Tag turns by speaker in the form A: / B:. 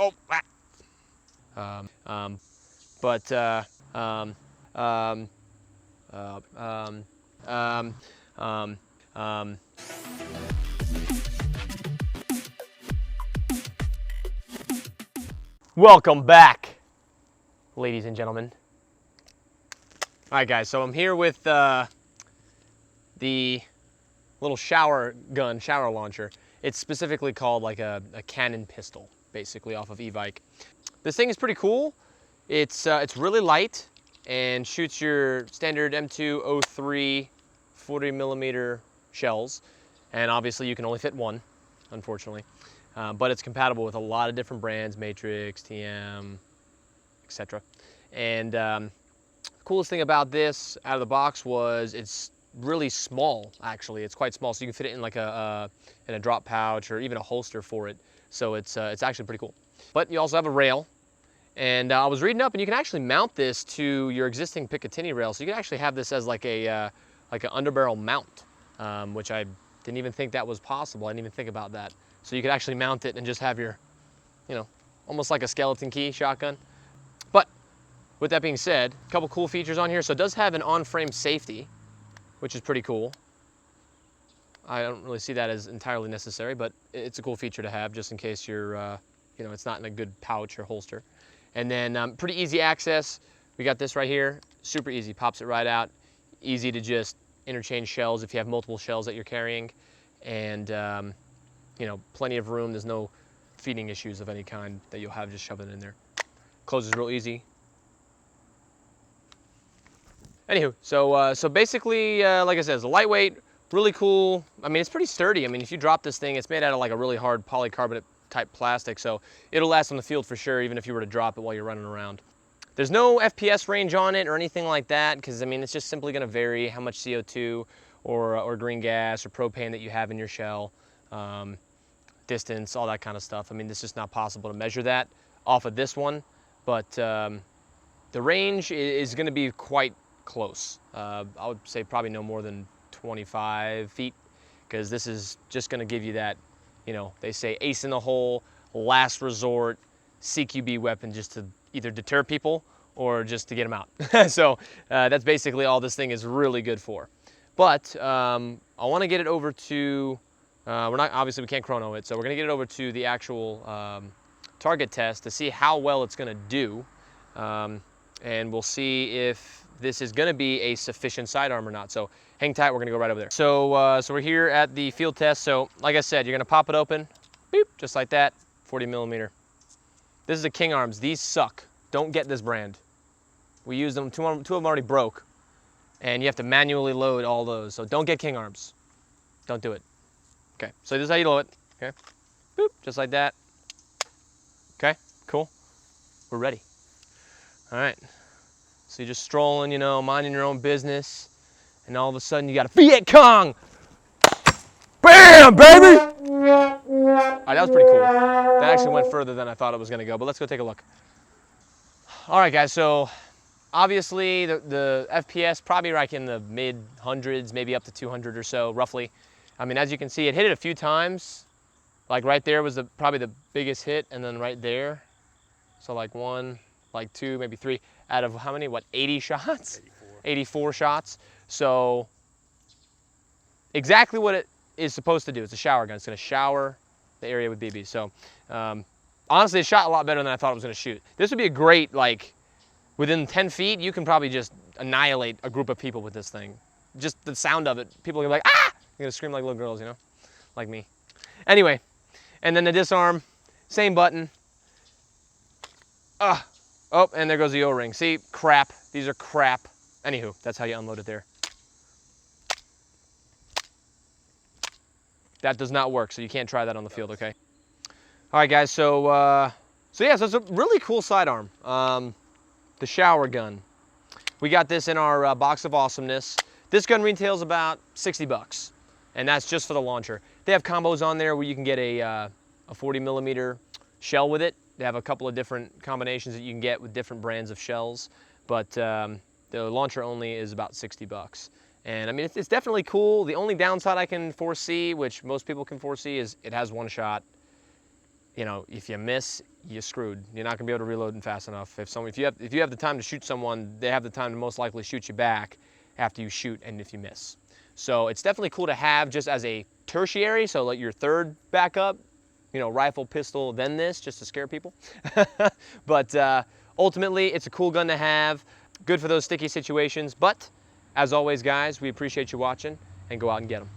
A: Oh, but um, um, um, welcome back, ladies and gentlemen. All right, guys, so I'm here with the little shower launcher. It's specifically called like a cannon pistol, basically off of Evike. This thing is pretty cool. It's really light and shoots your standard M203 40mm shells, and obviously you can only fit one, unfortunately. But it's compatible with a lot of different brands, Matrix, TM, etc. And the coolest thing about this out of the box was it's really small. Actually, it's quite small, so you can fit it in like in a drop pouch or even a holster for it. So it's actually pretty cool. But you also have a rail, and I was reading up, and you can actually mount this to your existing Picatinny rail. So you can actually have this as like an underbarrel mount, which I didn't even think that was possible. I didn't even think about that. So you could actually mount it and just have your, almost like a skeleton key shotgun. But with that being said, a couple cool features on here. So it does have an on-frame safety, which is pretty cool. I don't really see that as entirely necessary, but it's a cool feature to have just in case you're, it's not in a good pouch or holster. And then pretty easy access. We got this right here, super easy, pops it right out. Easy to just interchange shells if you have multiple shells that you're carrying. And, plenty of room. There's no feeding issues of any kind that you'll have just shoving it in there. Closes real easy. Anywho, so basically, like I said, it's a lightweight, really cool. I mean, it's pretty sturdy. I mean, if you drop this thing, it's made out of like a really hard polycarbonate type plastic, so it'll last on the field for sure, even if you were to drop it while you're running around. There's no FPS range on it or anything like that, because I mean, it's just simply going to vary how much CO2 or green gas or propane that you have in your shell, distance, all that kind of stuff. I mean, it's just not possible to measure that off of this one, but the range is going to be quite close. I would say probably no more than 25 feet, because this is just going to give you that, they say ace in the hole, last resort, CQB weapon, just to either deter people or just to get them out. So that's basically all this thing is really good for. But I want to get it over to, obviously we can't chrono it, so we're going to get it over to the actual target test to see how well it's going to do. And we'll see if this is going to be a sufficient sidearm or not. So hang tight, we're going to go right over there. So we're here at the field test. So like I said, you're going to pop it open, boop, just like that, 40mm. This is a King Arms. These suck. Don't get this brand. We used them, two of them already broke, and you have to manually load all those. So don't get King Arms. Don't do it. Okay, so this is how you load it. Okay, boop, just like that. Okay, cool. We're ready. All right. So you're just strolling, minding your own business, and all of a sudden you got a Viet Cong! Bam, baby! All right, that was pretty cool. That actually went further than I thought it was gonna go, but let's go take a look. All right, guys, so obviously the FPS probably like in the mid hundreds, maybe up to 200 or so, roughly. I mean, as you can see, it hit it a few times. Like right there was probably the biggest hit, and then right there. So like one, like two, maybe three, out of how many, 80 shots? 84 shots. So exactly what it is supposed to do. It's a shower gun. It's gonna shower the area with BBs. So honestly, it shot a lot better than I thought it was gonna shoot. This would be a great, like, within 10 feet, you can probably just annihilate a group of people with this thing. Just the sound of it, people are gonna be like, ah! They're gonna scream like little girls, like me. Anyway, and then the disarm, same button. Oh, and there goes the O-ring. See, crap. These are crap. Anywho, that's how you unload it there. That does not work, so you can't try that on the field, okay? All right, guys, so yeah, so it's a really cool sidearm. The shower gun. We got this in our box of awesomeness. This gun retails about 60 bucks, and that's just for the launcher. They have combos on there where you can get a 40mm shell with it. They have a couple of different combinations that you can get with different brands of shells, but the launcher only is about 60 bucks. And I mean, it's definitely cool. The only downside I can foresee, which most people can foresee, is it has one shot. you know, if you miss, you're screwed. You're not gonna be able to reload them fast enough. If you have the time to shoot someone, they have the time to most likely shoot you back after you shoot and if you miss. So it's definitely cool to have just as a tertiary, so like your third backup, you know, rifle, pistol, then this, just to scare people. But ultimately, it's a cool gun to have, good for those sticky situations. But as always, guys, we appreciate you watching, and go out and get them.